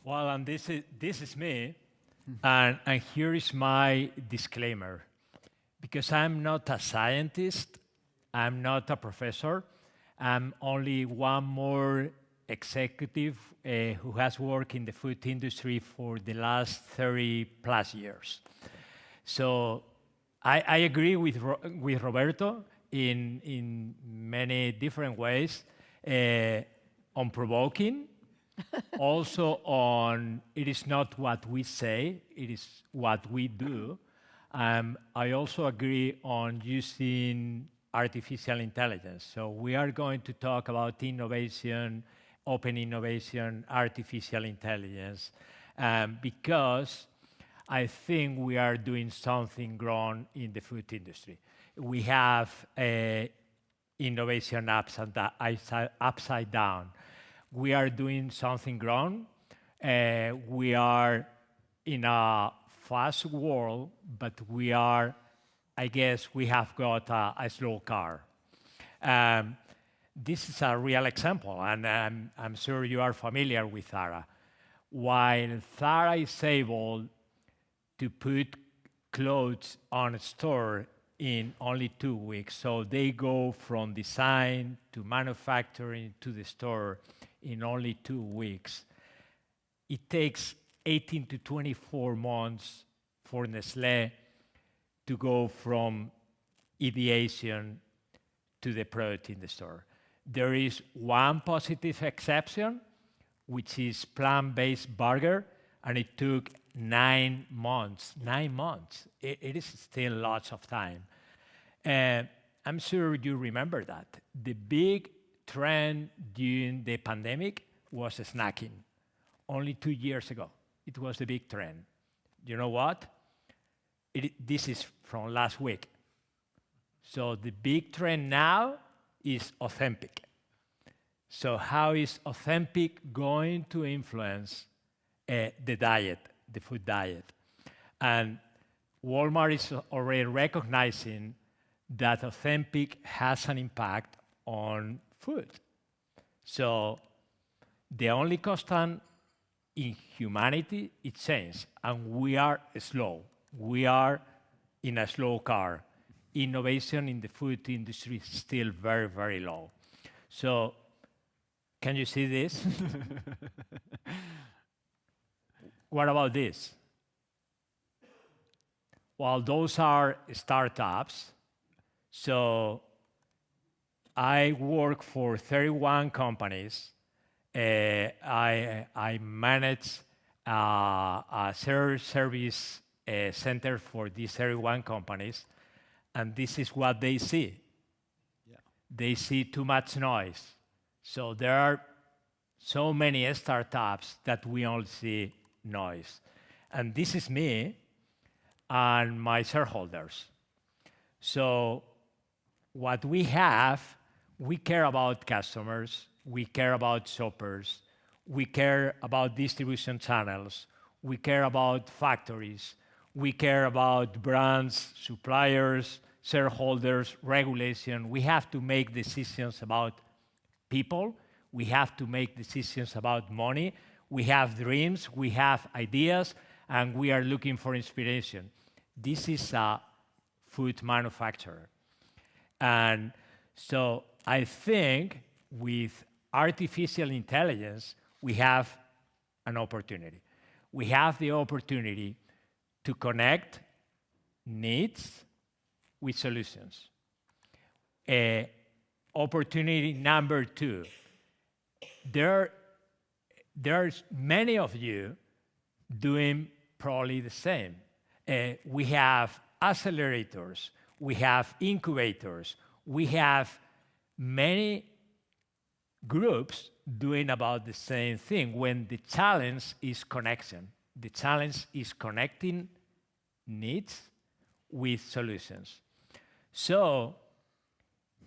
Well, and this is me, and here is my disclaimer. Because I'm not a scientist, I'm not a professor, I'm only one more executive who has worked in the food industry for the last 30 plus years. So I agree with Roberto in many different ways, on provoking, also on it is not what we say, it is what we do. I also agree on using artificial intelligence. So we are going to talk about innovation, open innovation, artificial intelligence, because I think we are doing something wrong in the food industry. We have innovation upside down. We are doing something wrong. We are in a fast world, but we are, I guess, we have got a slow car. This is a real example, and I'm sure you are familiar with Zara. While Zara is able to put clothes on a store in only 2 weeks, so they go from design to manufacturing to the store in only 2 weeks. It takes 18 to 24 months for Nestlé to go from ideation to the product in the store. There is one positive exception, which is plant-based burger, and it took 9 months. 9 months. It is still lots of time. I'm sure you remember that. The big trend during the pandemic was snacking. Only 2 years ago, it was the big trend. You know what? This is from last week. So the big trend now is authentic. So how is authentic going to influence the diet, the food diet? And Walmart is already recognizing that authentic has an impact on food. So the only constant in humanity is change, and we are slow. We are in a slow car. Innovation in the food industry is still very, very low. So can you see this? What about this? Well, those are startups. So I work for 31 companies. I manage a shared service center for these 31 companies, and this is what they see. Yeah. They see too much noise. So there are so many startups that we only see noise. And this is me and my shareholders. So what we have, we care about customers, we care about shoppers, we care about distribution channels, we care about factories, we care about brands, suppliers, shareholders, regulation. We have to make decisions about people. We have to make decisions about money. We have dreams, we have ideas, and we are looking for inspiration. This is a food manufacturer. And so I think with artificial intelligence, we have an opportunity. We have the opportunity to connect needs with solutions. Opportunity number 2, there's many of you doing probably the same. We have accelerators, we have incubators, we have many groups doing about the same thing when the challenge is connection. The challenge is connecting needs with solutions. So,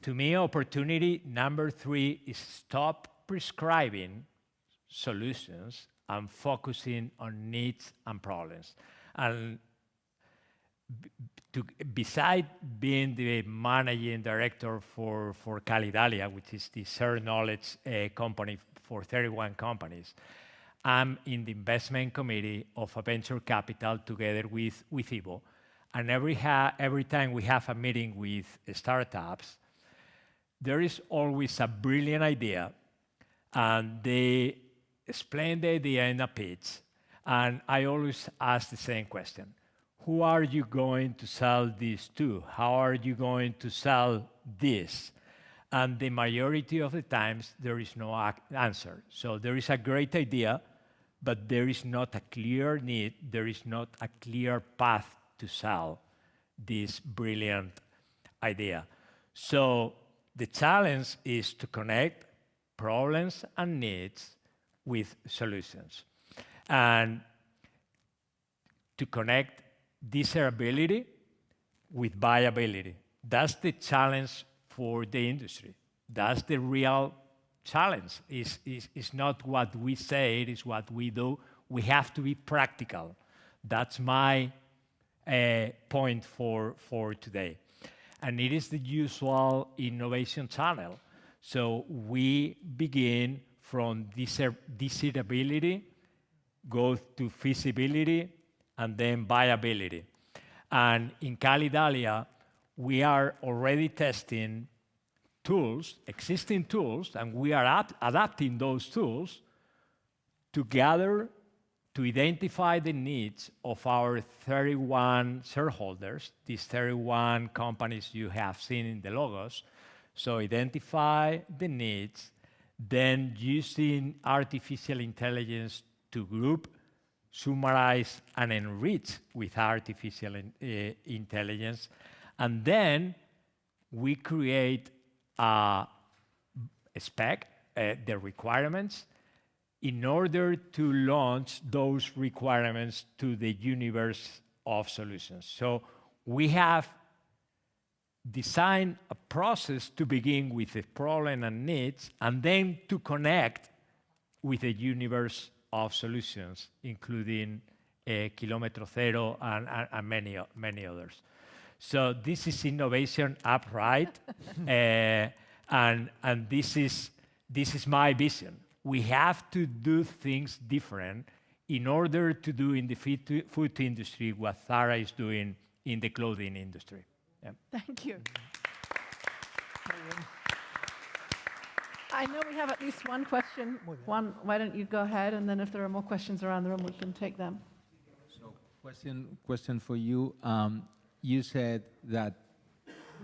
to me, opportunity number 3 is stop prescribing solutions and focusing on needs and problems. And beside being the managing director for Calidalia, which is the shared knowledge company for 31 companies, I'm in the investment committee of a venture capital together with Ivo. And every time we have a meeting with startups, there is always a brilliant idea, and they explain the idea in a pitch. And I always ask the same question. Who are you going to sell this to? How are you going to sell this? And the majority of the times, there is no answer. So there is a great idea, but there is not a clear need, there is not a clear path to sell this brilliant idea. So the challenge is to connect problems and needs with solutions. And to connect desirability with viability. That's the challenge for the industry. That's the real challenge. It's not what we say, it is what we do. We have to be practical. That's my point for today. And it is the usual innovation channel. So we begin from desirability, go to feasibility, and then viability. And in Calidalia, we are already testing tools, existing tools, and we are adapting those tools to gather, to identify the needs of our 31 shareholders, these 31 companies you have seen in the logos. So identify the needs, then using artificial intelligence to group, summarize, and enrich with artificial intelligence. And then we create a spec, the requirements, in order to launch those requirements to the universe of solutions. So we have designed a process to begin with the problem and needs, and then to connect with the universe of solutions, including Kilometro Zero and many others. So this is innovation upright, and this is my vision. We have to do things different in order to do in the food industry what Zara is doing in the clothing industry. Yeah. Thank you. I know we have at least one question. Why don't you go ahead, and then if there are more questions around the room, we can take them. So, question for you. You said that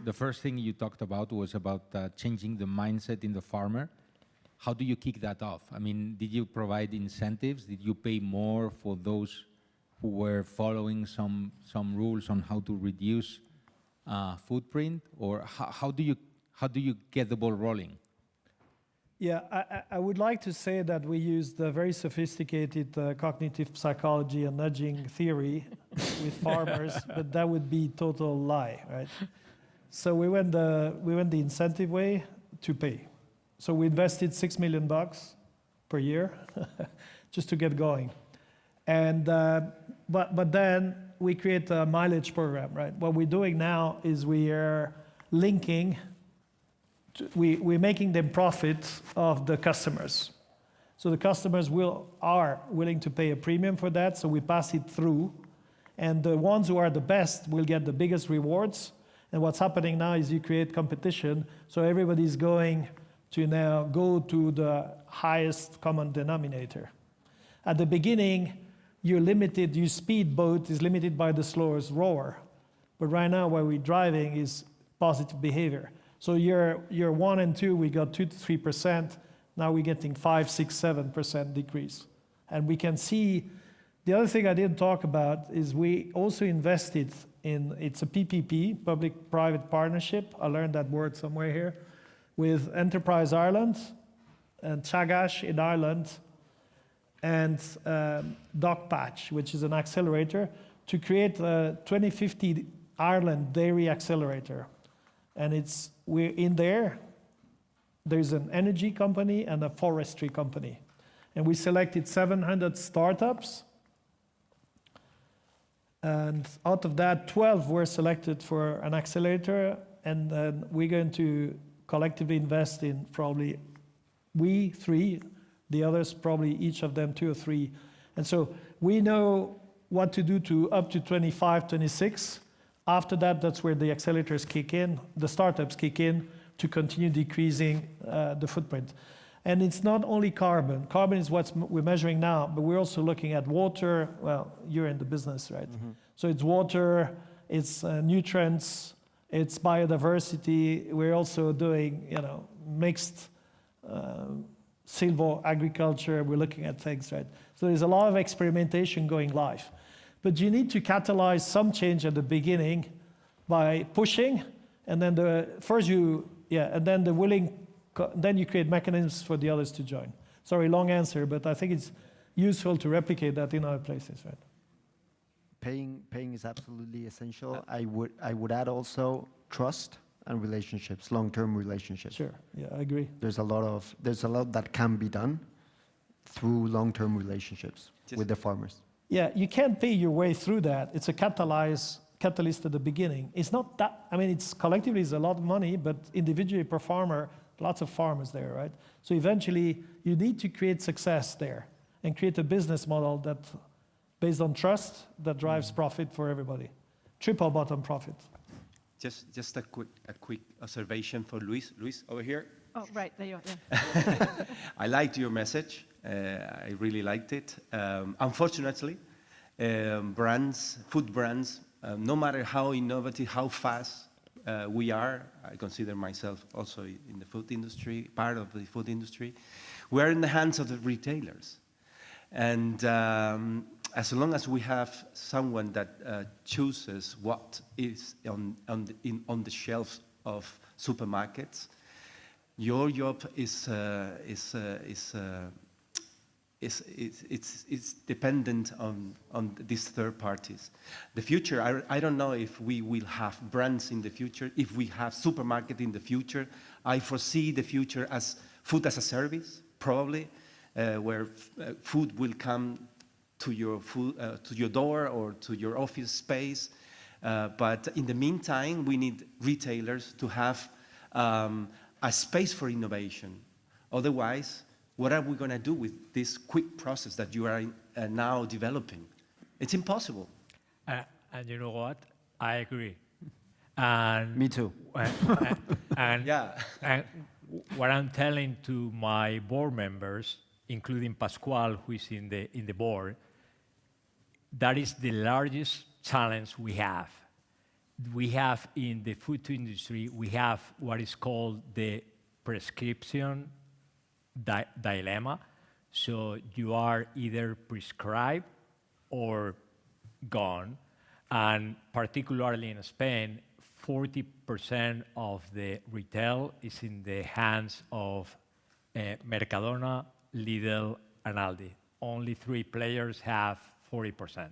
the first thing you talked about was about changing the mindset in the farmer. How do you kick that off? I mean, did you provide incentives? Did you pay more for those who were following some rules on how to reduce footprint, or how do you get the ball rolling? Yeah, I would like to say that we used a very sophisticated cognitive psychology and nudging theory with farmers, but that would be total lie, right? So we went the incentive way to pay. So we invested $6 million per year just to get going. And but then we create a mileage program, right? What we're doing now is we are linking. We're making them profit of the customers. So the customers are willing to pay a premium for that, so we pass it through. And the ones who are the best will get the biggest rewards. And what's happening now is you create competition, so everybody's going to now go to the highest common denominator. At the beginning, your speedboat is limited by the slowest rower. But right now, what we're driving is positive behavior. So year 1 and 2, we got 2 to 3%. Now we're getting 5, 6, 7% decrease. And we can see, the other thing I didn't talk about is we also invested in, it's a PPP, public-private partnership. I learned that word somewhere here, with Enterprise Ireland and Chagash in Ireland and DocPatch, which is an accelerator, to create a 2050 Ireland dairy accelerator. And we're in there. There's an energy company and a forestry company. And we selected 700 startups. And out of that, 12 were selected for an accelerator. And then we're going to collectively invest in probably, we three, The others, probably each of them 2 or 3. And so we know what to do to up to 25, 26. After that, that's where the accelerators kick in, the startups kick in to continue decreasing the footprint. And it's not only carbon. Carbon is what we're measuring now, but we're also looking at water. Well, you're in the business, right? So it's water, it's nutrients, it's biodiversity. We're also doing, mixed silvo agriculture. We're looking at things, right? So there's a lot of experimentation going live. But you need to catalyze some change at the beginning by pushing, and then then you create mechanisms for the others to join. Sorry, long answer, but I think it's useful to replicate that in other places, right? Paying is absolutely essential. I would add also trust and relationships, long-term relationships. Sure. Yeah, I agree. There's a lot that can be done through long-term relationships with the farmers. Yeah, you can't pay your way through that. It's a catalyst at the beginning. It's not that, it's collectively it's a lot of money, but individually per farmer, lots of farmers there, right? So eventually you need to create success there and create a business model that based on trust that drives profit for everybody. Triple bottom profit. Just a quick observation for Luis. Luis, over here. Oh, right, there you are, yeah. I liked your message. I really liked it. Unfortunately, food brands, no matter how innovative, how fast we are, I consider myself also in the food industry, part of the food industry, we are in the hands of the retailers. And as long as we have someone that chooses what is on the shelves of supermarkets, your job is dependent on these third parties. The future, I don't know if we will have brands in the future, if we have supermarket in the future. I foresee the future as food as a service, probably, where food will come to your door or to your office space. But in the meantime, we need retailers to have a space for innovation. Otherwise, what are we going to do with this quick process that you are now developing? It's impossible. And you know what? I agree. And Me too. And Yeah. and what I'm telling to my board members, including Pascual, who is in the board, that is the largest challenge we have. We have in the food industry, we have what is called the prescription dilemma. So you are either prescribed or gone. And particularly in Spain, 40% of the retail is in the hands of Mercadona, Lidl, and Aldi. Only 3 players have 40%.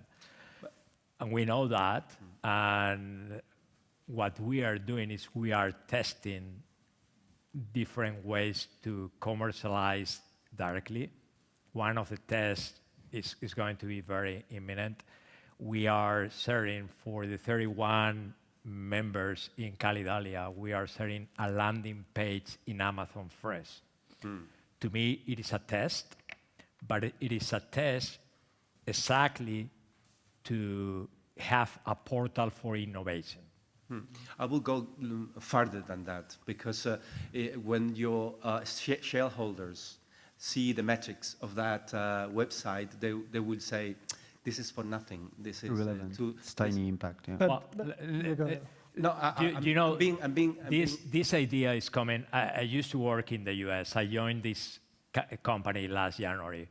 And we know that. And what we are doing is we are testing different ways to commercialize directly. One of the tests is going to be very imminent. We are sharing for the 31 members in Calidalia, we are sharing a landing page in Amazon Fresh. To me, it is a test, but it is a test exactly to have a portal for innovation. I will go further than that, because when your shareholders see the metrics of that website, they will say, this is for nothing. This is Irrelevant. It's tiny impact. Yeah. This idea is coming. I used to work in the US. I joined this company last January.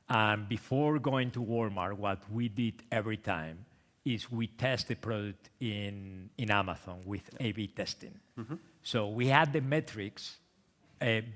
And before going to Walmart, what we did every time is we test the product in Amazon with A/B testing. So we had the metrics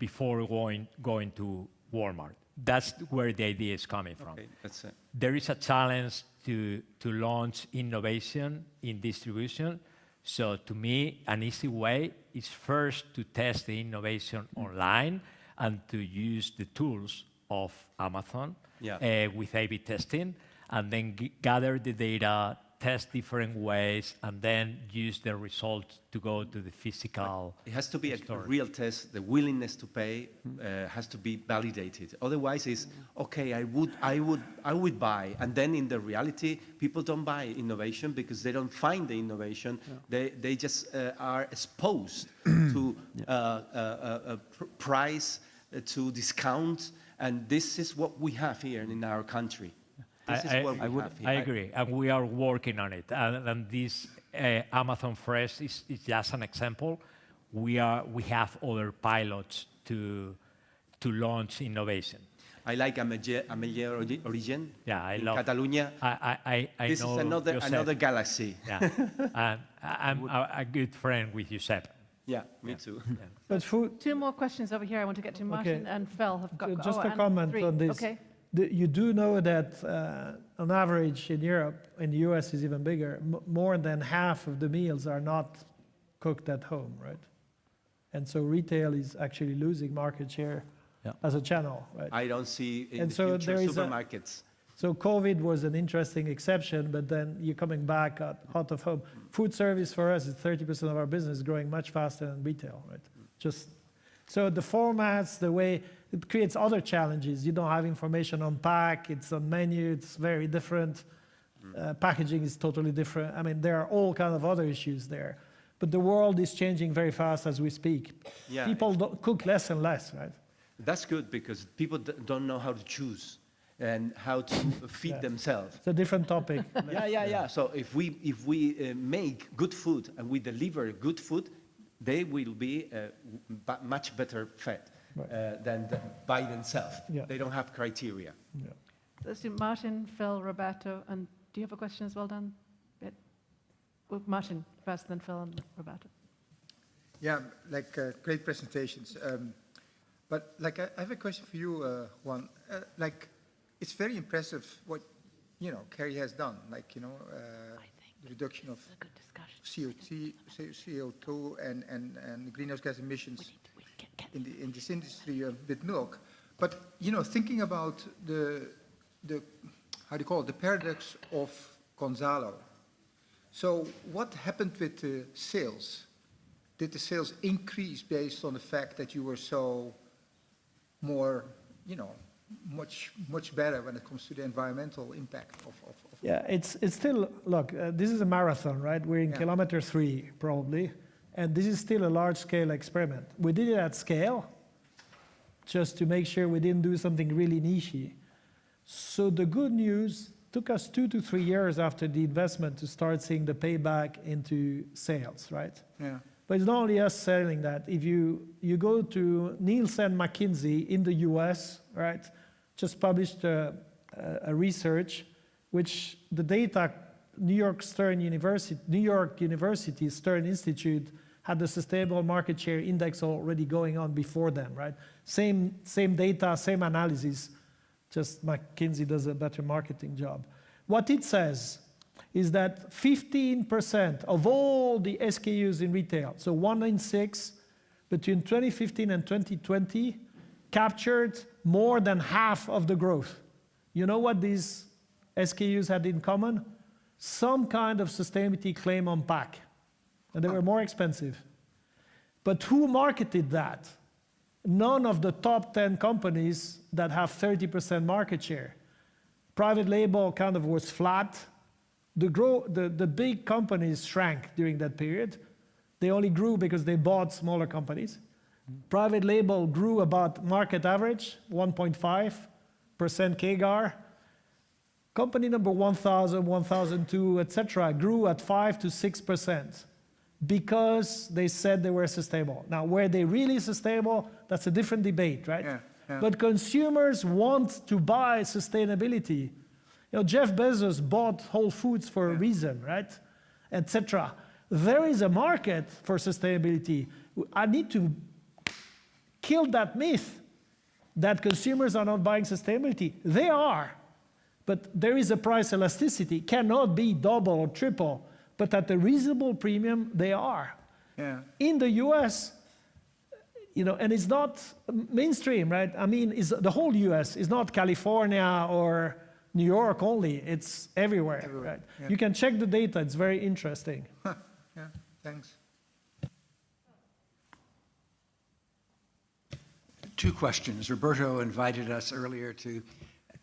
before going to Walmart. That's where the idea is coming from. Okay, that's it. There is a challenge to launch innovation in distribution. So to me, an easy way is first to test the innovation online and to use the tools of Amazon with A/B testing, and then gather the data, test different ways, and then use the results to go to the physical It has to be store. a real test. The willingness to pay has to be validated. Otherwise, it's okay. I would buy, and then in the reality, people don't buy innovation because they don't find the innovation. They just are exposed to price, to discounts, and this is what we have here in our country. This is what we have here. I agree, and we are working on it. And this Amazon Fresh is just an example. We have other pilots to launch innovation. I like Ameller Origin. Yeah, I in love Catalonia. I This know is another galaxy. Yeah, and I'm a good friend with Josep. Yeah, me too. But food, Two more questions over here. I want to get to Martin Okay. and Phil have got. just a and comment three. on this. Okay. You do know that on average in Europe, in the US is even bigger, more than half of the meals are not cooked at home, right? And so retail is actually losing market share as a channel, right? I don't see in And the so future there is a- supermarkets. So COVID was an interesting exception, but then you're coming back out of home. Food service for us is 30% of our business, growing much faster than retail, right? Just so the formats, the way it creates other challenges. You don't have information on pack, it's on menu, it's very different. Packaging is totally different. I mean, there are all kind of other issues there. But the world is changing very fast as we speak. Yeah. People don't cook less and less, right? That's good because people don't know how to choose and how to feed themselves. It's a different topic. Yeah. So if we make good food and we deliver good food, they will be much better fed than by themselves. Yeah. They don't have criteria. Yeah. Let's do Martin, Phil, Roberto, and do you have a question as well, Dan? Well, Martin first, then Phil and Roberto. Yeah, great presentations. But I have a question for you, Juan. It's very impressive what, Kerry has done. The reduction of CO2 and greenhouse gas emissions in this industry with milk. But, thinking about the the paradox of Gonzalo. So what happened with the sales? Did the sales increase based on the fact that you were so more, much better when it comes to the environmental impact of Yeah, it's still, look, this is a marathon, right? We're in kilometer 3, probably, and this is still a large-scale experiment. We did it at scale, just to make sure we didn't do something really niche. So the good news, took us 2 to 3 years after the investment to start seeing the payback into sales, right? Yeah. But it's not only us selling that. If you go to Nielsen McKinsey in the US, right, just published a research, which the data, New York University Stern Institute had the sustainable market share index already going on before them, right? Same data, same analysis, just McKinsey does a better marketing job. What it says is that 15% of all the SKUs in retail, so 1 in 6, between 2015 and 2020, captured more than half of the growth. You know what these SKUs had in common? Some kind of sustainability claim on pack, and they were more expensive. But who marketed that? None of the top 10 companies that have 30% market share. Private label kind of was flat. The big companies shrank during that period. They only grew because they bought smaller companies. Private label grew about market average, 1.5% CAGR. Company number 1,000, 1,002, etc., grew at 5 to 6% because they said they were sustainable. Now, were they really sustainable? That's a different debate, right? Yeah. But consumers want to buy sustainability. Jeff Bezos bought Whole Foods for a reason, right? Etc. There is a market for sustainability. I need to kill that myth that consumers are not buying sustainability. They are. But there is a price elasticity. Cannot be double or triple, but at a reasonable premium, they are. Yeah. In the US, and it's not mainstream, right? I mean, the whole US is not California or New York only, it's everywhere, Everywhere, right? yeah. You can check the data, it's very interesting. Huh, yeah, thanks. Two questions. Roberto invited us earlier to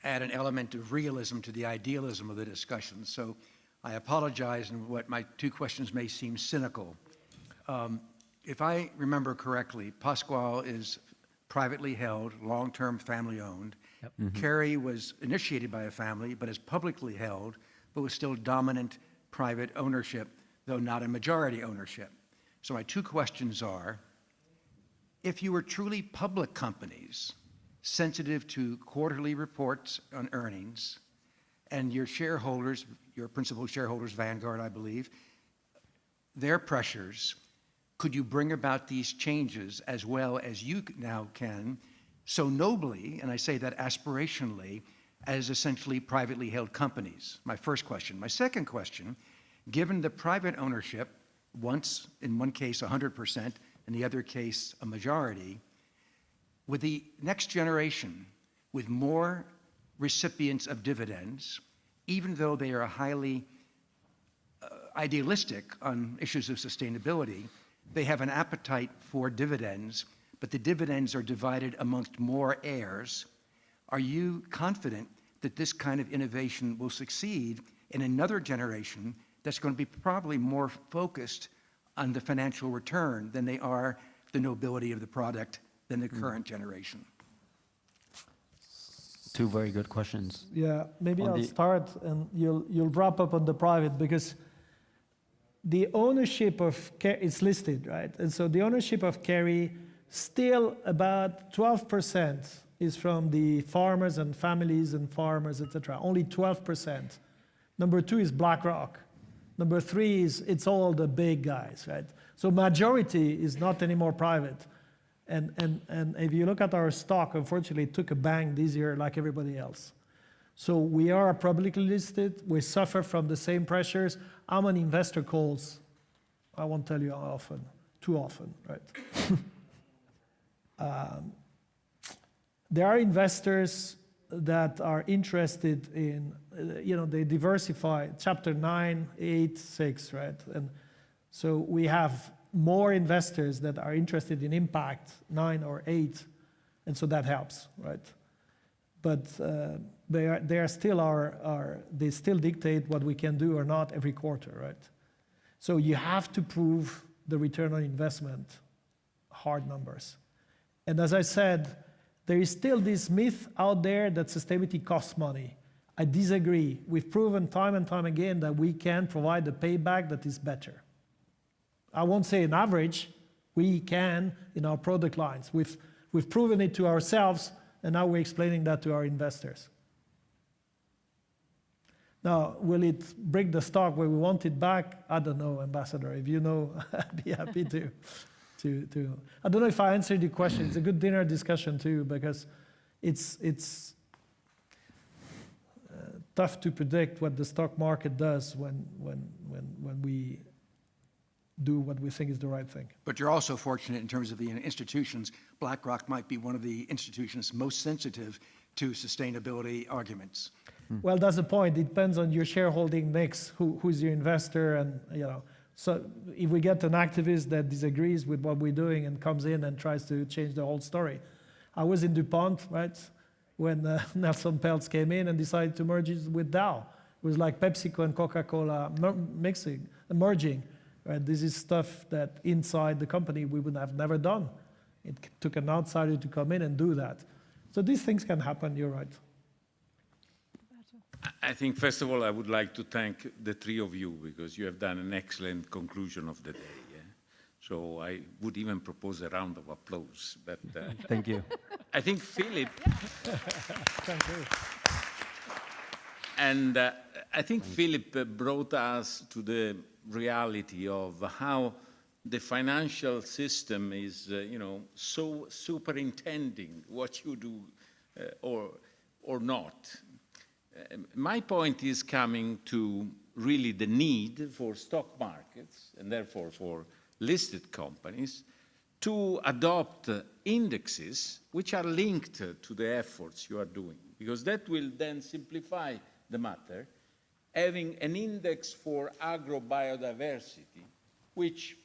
add an element of realism to the idealism of the discussion. So I apologize, and what my two questions may seem cynical. If I remember correctly, Pascual is privately held, long-term family-owned. Kerry was initiated by a family, but is publicly held, but with still dominant private ownership, though not a majority ownership. So my two questions are, if you were truly public companies, sensitive to quarterly reports on earnings, and your shareholders, your principal shareholders, Vanguard, I believe, their pressures, could you bring about these changes as well as you now can, so nobly, and I say that aspirationally, as essentially privately held companies? My first question. My second question, given the private ownership, once, in one case 100%, in the other case a majority, with the next generation, with more recipients of dividends, even though they are highly idealistic on issues of sustainability, they have an appetite for dividends, but the dividends are divided amongst more heirs. Are you confident that this kind of innovation will succeed in another generation that's going to be probably more focused on the financial return than they are the nobility of the product than the current generation? Two very good questions. Yeah, maybe On I'll the- start and you'll wrap up on the private, because the ownership of it's listed, right? And so the ownership of Kerry, still about 12% is from the farmers and families and farmers, etc. Only 12%. Number two is BlackRock. Number three is it's all the big guys, right? So majority is not anymore private. And if you look at our stock, unfortunately, it took a bang this year like everybody else. So we are publicly listed. We suffer from the same pressures. I'm on investor calls. I won't tell you how often. Too often, right? There are investors that are interested in, they diversify, chapter 9, 8, 6, right? And so we have more investors that are interested in impact, 9 or 8, and so that helps, right? But they are still they still dictate what we can do or not every quarter, right? So you have to prove the return on investment, hard numbers. And as I said, there is still this myth out there that sustainability costs money. I disagree. We've proven time and time again that we can provide a payback that is better. I won't say an average. We can in our product lines. We've proven it to ourselves, and now we're explaining that to our investors. Now, will it bring the stock where we want it back? I don't know, Ambassador. If you know, I'd be happy to. I don't know if I answered your question. It's a good dinner discussion too, because it's tough to predict what the stock market does when we do what we think is the right thing. But you're also fortunate in terms of the institutions. BlackRock might be one of the institutions most sensitive to sustainability arguments. Well, that's the point. It depends on your shareholding mix, who's your investor, and So if we get an activist that disagrees with what we're doing and comes in and tries to change the whole story. I was in DuPont, right, when Nelson Peltz came in and decided to merge it with Dow. It was like PepsiCo and Coca-Cola merging. Right? This is stuff that inside the company we would have never done. It took an outsider to come in and do that. So these things can happen, you're right. I think, first of all, I would like to thank the three of you, because you have done an excellent conclusion of the day. Yeah? So I would even propose a round of applause. But Thank you. I think Philip... Thank you. And I think Philip brought us to the reality of how the financial system is, so superintending what you do or not. My point is coming to really the need for stock markets, and therefore for listed companies, to adopt indexes which are linked to the efforts you are doing. because that will then simplify the matter, having an index for agrobiodiversity, which,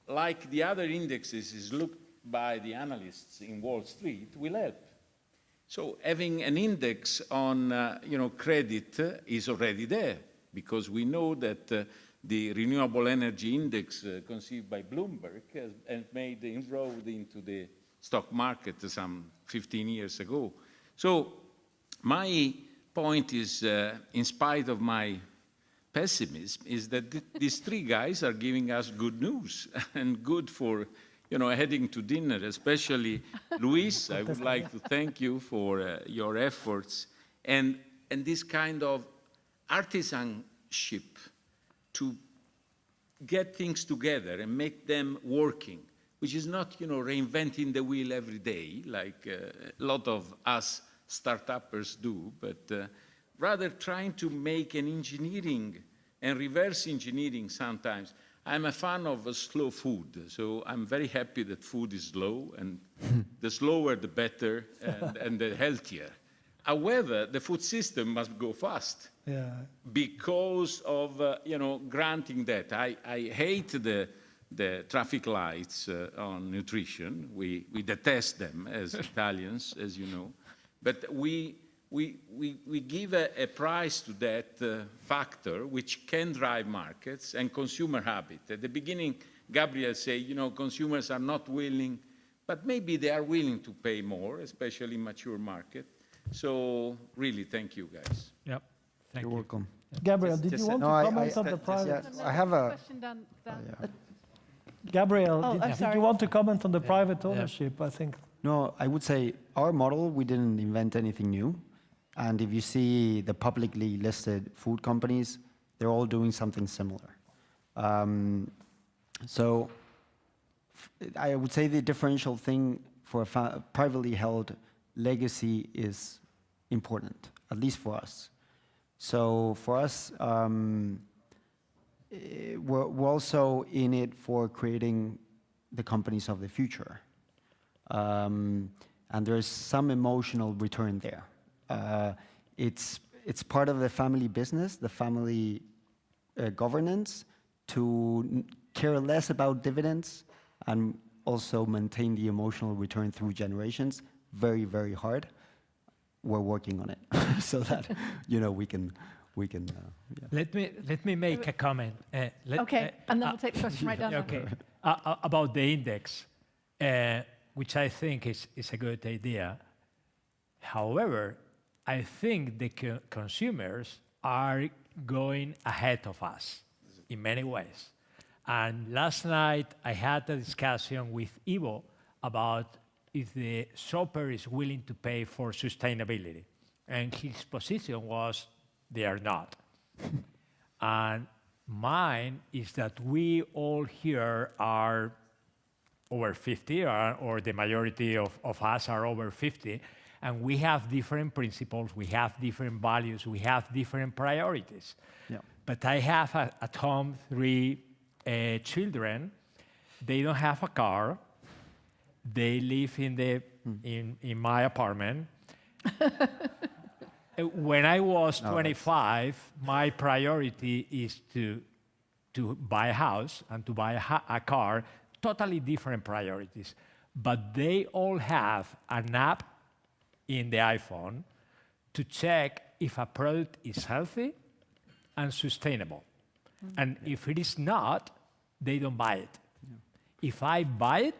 like the other indexes is looked by the analysts in Wall Street, will help. So having an index on credit is already there, because we know that the renewable energy index conceived by Bloomberg has made the inroad into the stock market some 15 years ago. So my point is, in spite of my pessimism, is that these three guys are giving us good news and good for heading to dinner, especially Luis. I would like to thank you for your efforts and this kind of artisanship to get things together and make them working, which is not, reinventing the wheel every day, like a lot of us startuppers do, but rather trying to make an engineering and reverse engineering sometimes. I'm a fan of slow food, so I'm very happy that food is slow, and the slower the better and the healthier. However, the food system must go fast because of granting that. I hate the traffic lights on nutrition. We detest them as Italians, as you know, but we give a price to that factor which can drive markets and consumer habit. At the beginning, Gabriel said, consumers are not willing, but maybe they are willing to pay more, especially in mature market. So really, thank you, guys. Yep. Thank You're you. welcome. Gabriel, did you want to comment on the private? I have a Question down. Gabriel, Oh, I'm did sorry. you want to comment on the private ownership? I think. No, I would say our model, we didn't invent anything new. And if you see the publicly listed food companies, they're all doing something similar. So I would say the differential thing for a privately held legacy is important, at least for us. So for us, we're also in it for creating the companies of the future. And there's some emotional return there. It's part of the family business, the family governance, to care less about dividends and also maintain the emotional return through generations. Very, very hard. We're working on it so that we can. Let me make a comment. Okay, and then we'll take the question right down there. Okay, about the index, which I think is a good idea. However, I think the consumers are going ahead of us in many ways. And last night I had a discussion with Ivo about if the shopper is willing to pay for sustainability. And his position was they are not. And mine is that we all here are over 50, or the majority of us are over 50, and we have different principles, we have different values, we have different priorities. Yeah. But I have at home 3 children. They don't have a car. They live in my apartment. When I was 25, my priority is to buy a house and to buy a car. Totally different priorities. But they all have an app in the iPhone to check if a product is healthy and sustainable. And if it is not, they don't buy it. If I buy it,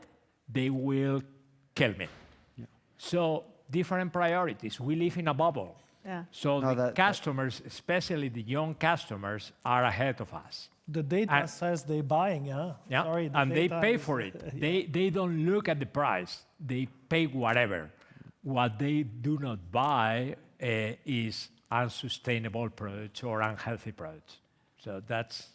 they will kill me. So different priorities. We live in a bubble. Yeah. So the customers, especially the young customers, are ahead of us. The data says they're buying, Yeah, Sorry, and they pay for it. They don't look at the price. They pay whatever. What they do not buy is unsustainable products or unhealthy products. So that's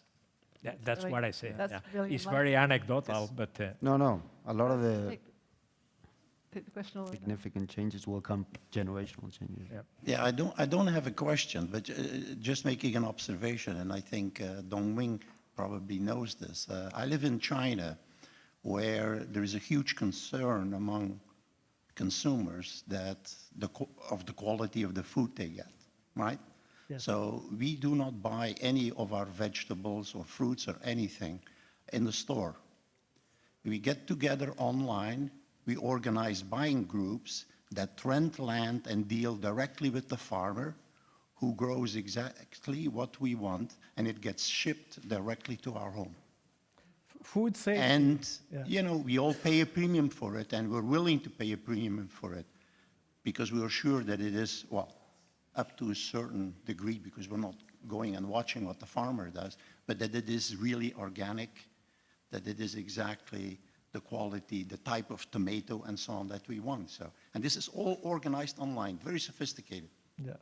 really- what I say. that's really It's enlightening. very anecdotal, but No. A lot of the Take the question over there. significant changes will come, generational changes. Yeah, I don't have a question, but just making an observation, and I think Dongming probably knows this. I live in China, where there is a huge concern among consumers that of the quality of the food they get, right? Yes. So we do not buy any of our vegetables or fruits or anything in the store. We get together online, we organize buying groups that rent land and deal directly with the farmer who grows exactly what we want, and it gets shipped directly to our home. Food safety. And, Yeah. you know, we all pay a premium for it, and we're willing to pay a premium for it because we are sure that it is, well, up to a certain degree, because we're not going and watching what the farmer does, but that it is really organic, that it is exactly the quality, the type of tomato and so on that we want. So, and this is all organized online, very sophisticated. Yeah.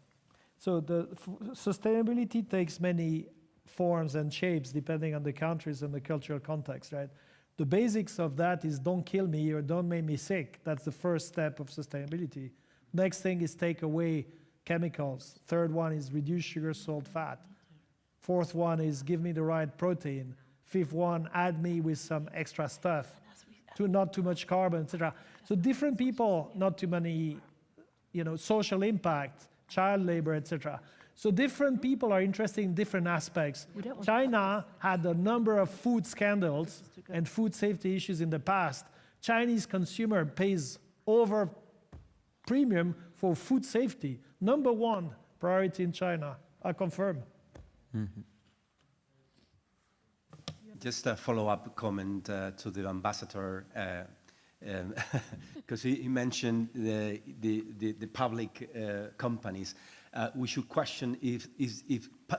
So the sustainability takes many forms and shapes depending on the countries and the cultural context, right? The basics of that is don't kill me or don't make me sick. That's the first step of sustainability. Next thing is take away chemicals. Third one is reduce sugar, salt, fat. Fourth one is give me the right protein. Fifth one, add me with some extra stuff. Not too much carbon, etc. So different people, not too many, social impact, child labor, etc. So different people are interested in different aspects. China had a number of food scandals and food safety issues in the past. Chinese consumer pays over premium for food safety. Number one priority in China, I confirm. Mm-hmm. Just a follow-up comment to the ambassador, because he mentioned the public companies. We should question if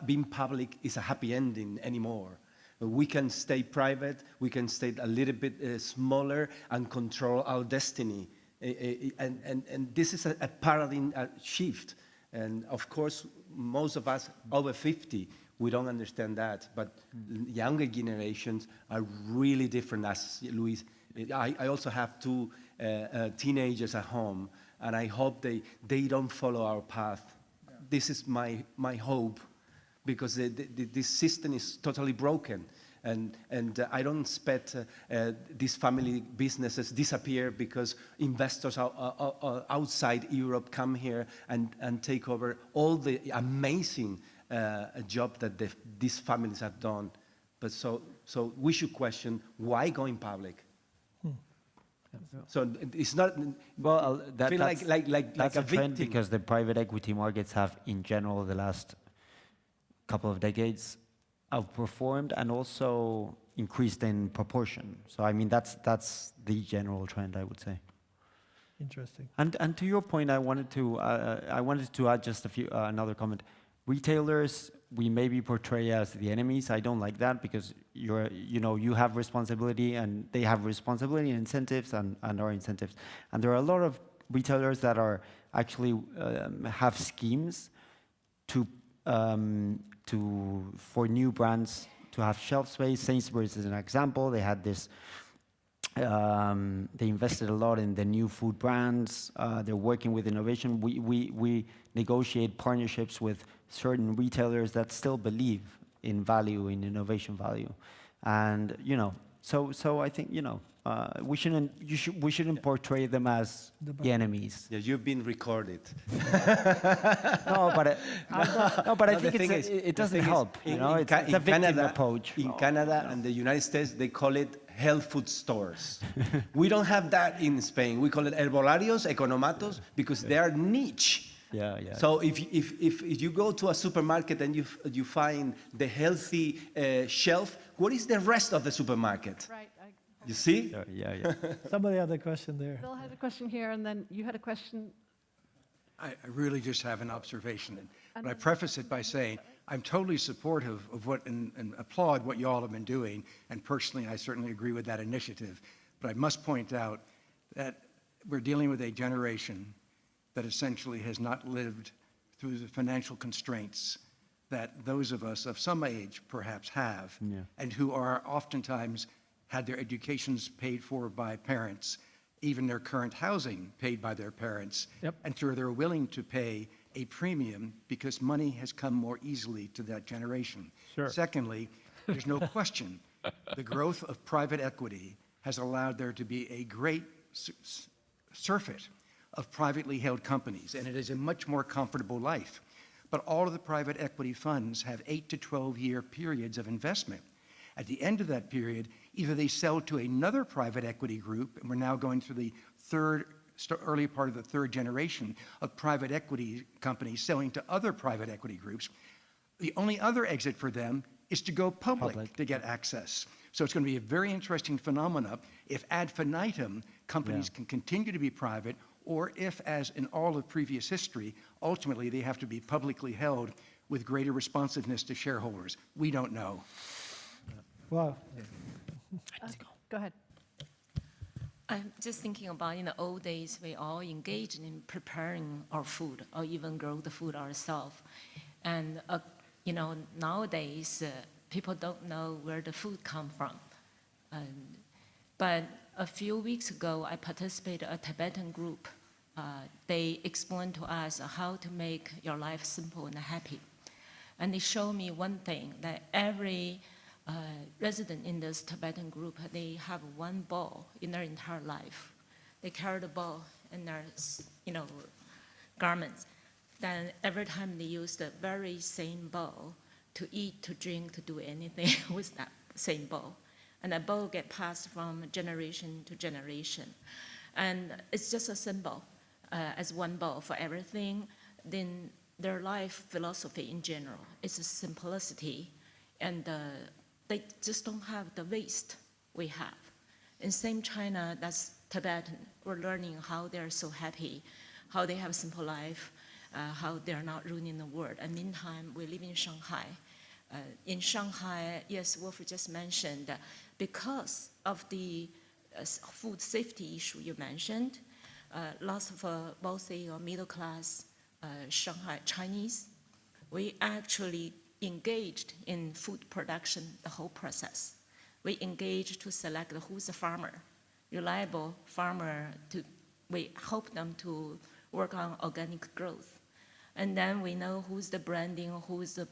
being public is a happy ending anymore. We can stay private, we can stay a little bit smaller and control our destiny. And this is a paradigm shift. And of course, most of us over 50, we don't understand that. But younger generations are really different, as Luis. I also have two teenagers at home, and I hope they don't follow our path. This is my hope, because this system is totally broken. And I don't expect these family businesses disappear because investors outside Europe come here and take over all the amazing job that these families have done. But so we should question why going public. So it's not. Well, feel that's like a a trend victim. because the private equity markets have, in general, the last couple of decades, outperformed and also increased in proportion. So I mean that's the general trend, I would say. Interesting. And to your point, I wanted to add just another comment. Retailers, we maybe portray as the enemies. I don't like that, because you have responsibility and they have responsibility and incentives and our incentives. And there are a lot of retailers that are actually have schemes for new brands to have shelf space. Sainsbury's is an example. They had this. They invested a lot in the new food brands. They're working with innovation. We negotiate partnerships with certain retailers that still believe in value, in innovation value, and so I think we shouldn't portray them as the enemies. Yeah, you've been recorded. No, but I think it doesn't help. It's a victim approach. In Canada and the United States, they call it health food stores. We don't have that in Spain. We call it herbolarios, economatos, because they are niche. Yeah. So if you go to a supermarket and you find the healthy shelf, what is the rest of the supermarket? Right. You see? Yeah. Somebody had a question there. Bill had a question here, and then you had a question. I really just have an observation. But I preface it by saying I'm totally supportive of what and applaud what you all have been doing. And personally, I certainly agree with that initiative. But I must point out that we're dealing with a generation that essentially has not lived through the financial constraints that those of us of some age perhaps have, and who are oftentimes had their educations paid for by parents, even their current housing paid by their parents, and so they're willing to pay a premium because money has come more easily to that generation. Sure. Secondly, there's no question the growth of private equity has allowed there to be a great surfeit of privately held companies, and it is a much more comfortable life. But all of the private equity funds have 8 to 12-year periods of investment. At the end of that period, either they sell to another private equity group, and we're now going through the early part of the third generation of private equity companies selling to other private equity groups. The only other exit for them is to go public. To get access. So it's going to be a very interesting phenomena if ad infinitum companies can continue to be private, or if, as in all of previous history, ultimately they have to be publicly held with greater responsiveness to shareholders. We don't know. Wow. Go ahead. I'm just thinking about in the old days, we all engaged in preparing our food or even grow the food ourselves. And, nowadays, people don't know where the food comes from. But a few weeks ago, I participated in a Tibetan group. They explained to us how to make your life simple and happy. And they showed me one thing, that every resident in this Tibetan group, they have one bowl in their entire life. They carry the bowl in their, garments. Then every time they use the very same bowl to eat, to drink, to do anything with that same bowl. And that bowl get passed from generation to generation. And it's just a symbol as one bowl for everything. Then their life philosophy in general is a simplicity, and they just don't have the waste we have. In same China, that's Tibetan. We're learning how they're so happy, how they have a simple life, how they're not ruining the world. And meantime, we live in Shanghai. In Shanghai, yes, Wolf just mentioned, because of the food safety issue you mentioned, lots of wealthy or middle class Shanghai Chinese, we actually engaged in food production, the whole process. We engaged to select who's the farmer, reliable farmer. We help them to work on organic growth. And then we know who's the branding, who's the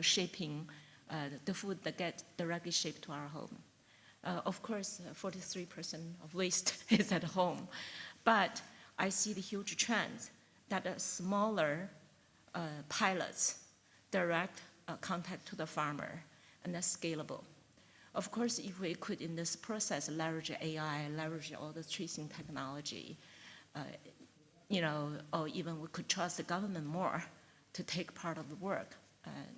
shaping the food that gets directly shipped to our home. Of course, 43% of waste is at home. But I see the huge trend that smaller pilots direct contact to the farmer, and that's scalable. Of course, if we could, in this process, leverage AI, leverage all the tracing technology, or even we could trust the government more to take part of the work,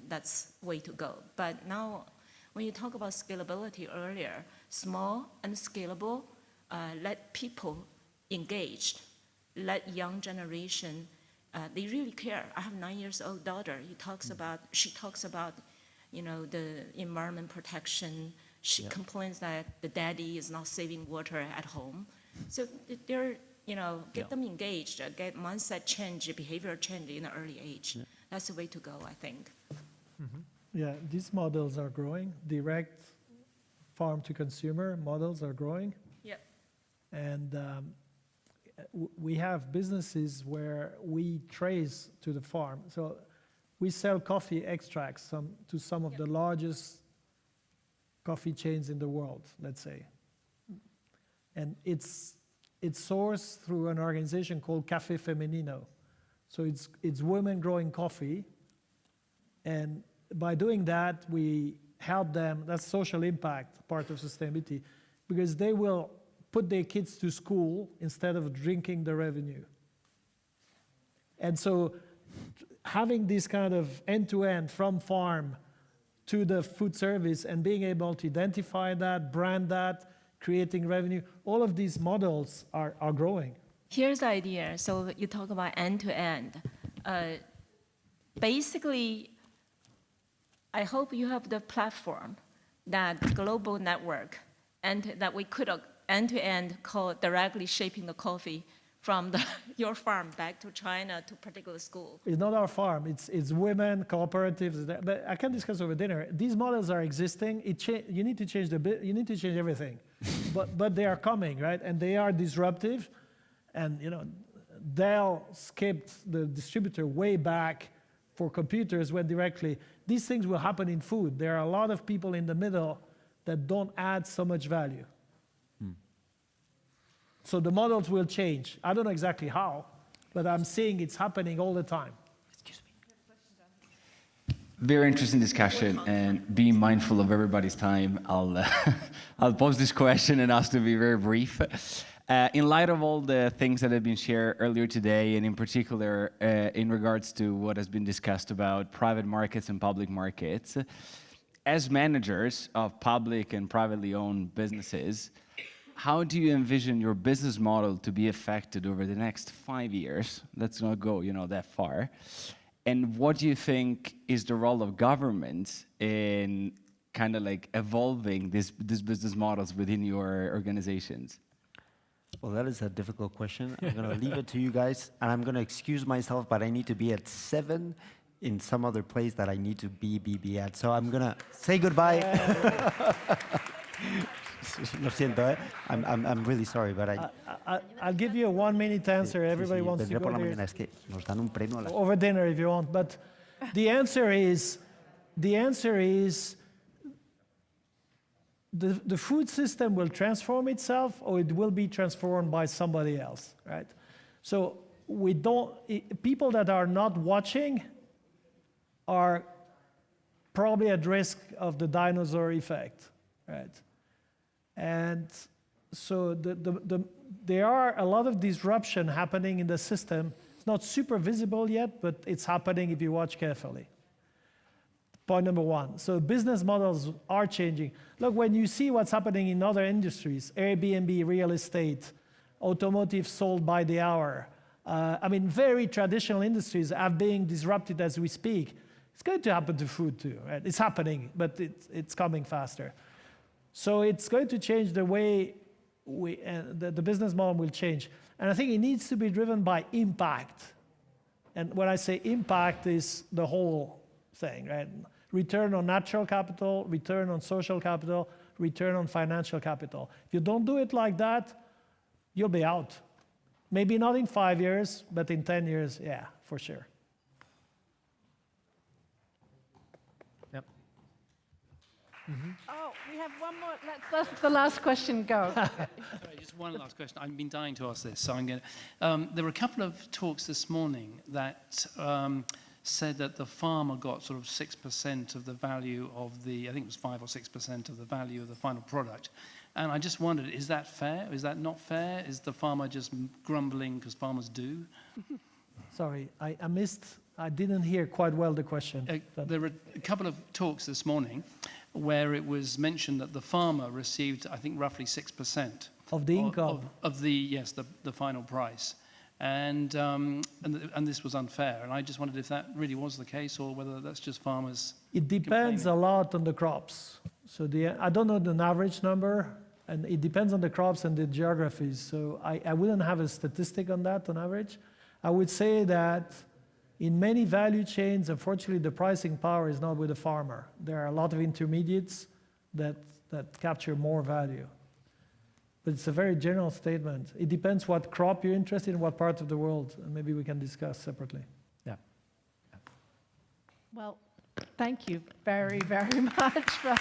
that's way to go. But now, when you talk about scalability earlier, small and scalable, let people engaged, let young generation, they really care. I have a 9-year-old daughter. She talks about, the environment protection. She complains that the daddy is not saving water at home. So they're, get them engaged, get mindset change, behavior change in an early age. That's the way to go, I think. Mm-hmm. Yeah, these models are growing. Direct farm to consumer models are growing. Yep. And we have businesses where we trace to the farm. So we sell coffee extracts to some of the largest coffee chains in the world, let's say. And it's sourced through an organization called Café Femenino. So it's women growing coffee. And by doing that, we help them. That's social impact, part of sustainability, because they will put their kids to school instead of drinking the revenue. And so having this kind of end-to-end from farm to the food service and being able to identify that, brand that, creating revenue, all of these models are growing. Here's the idea. So you talk about end-to-end. Basically, I hope you have the platform, that global network, and that we could end-to-end call directly shaping the coffee from your farm back to China to particular school. It's not our farm. It's women, cooperatives. But I can discuss over dinner. These models are existing. You need to change you need to change everything, but they are coming, right? And they are disruptive. And Dell skipped the distributor way back for computers when directly. These things will happen in food. There are a lot of people in the middle that don't add so much value. So the models will change. I don't know exactly how, but I'm seeing it's happening all the time. Very interesting discussion, and being mindful of everybody's time, I'll pose this question and ask to be very brief. In light of all the things that have been shared earlier today, and in particular in regards to what has been discussed about private markets and public markets, as managers of public and privately owned businesses, how do you envision your business model to be affected over the next 5 years? Let's not go, that far. And what do you think is the role of government in kind of like evolving these business models within your organizations? Well, that is a difficult question. I'm going to leave it to you guys, and I'm going to excuse myself, but I need to be at 7 in some other place that I need to be at. So I'm going to say goodbye. Lo siento, eh? I'm really sorry, but I'll give you a 1-minute answer. Everybody wants to go there. Es que nos dan un premio a la... Over dinner if you want. But the answer is the food system will transform itself, or it will be transformed by somebody else, right? So people that are not watching are probably at risk of the dinosaur effect, right? And so there are a lot of disruption happening in the system. It's not super visible yet, but it's happening if you watch carefully. Point number 1. So business models are changing. Look, when you see what's happening in other industries, Airbnb, real estate, automotive sold by the hour, very traditional industries are being disrupted as we speak. It's going to happen to food too, right? It's happening, but it's coming faster. So it's going to change the way the business model will change. And I think it needs to be driven by impact. And when I say impact, is the whole thing, right? Return on natural capital, return on social capital, return on financial capital. If you don't do it like that, you'll be out. Maybe not in 5 years, but in 10 years, yeah, for sure. Yep. Mm-hmm. Oh, we have one more. Let's let the last question go. Sorry, just one last question. I've been dying to ask this, so I'm going to. There were a couple of talks this morning that said that the farmer got sort of 6% of the value of I think it was 5 or 6% of the value of the final product. And I just wondered, is that fair? Is that not fair? Is the farmer just grumbling because farmers do? Sorry, I didn't hear quite well the question. There were a couple of talks this morning where it was mentioned that the farmer received, I think, roughly 6% of the income of the final price, and this was unfair. And I just wondered if that really was the case, or whether that's just farmers. It depends a lot on the crops. So I don't know the average number, and it depends on the crops and the geographies. So I wouldn't have a statistic on that on average. I would say that in many value chains, unfortunately, the pricing power is not with the farmer. There are a lot of intermediates that capture more value. But it's a very general statement. It depends what crop you're interested in, what part of the world, and maybe we can discuss separately. Yeah. Well, thank you very, very much for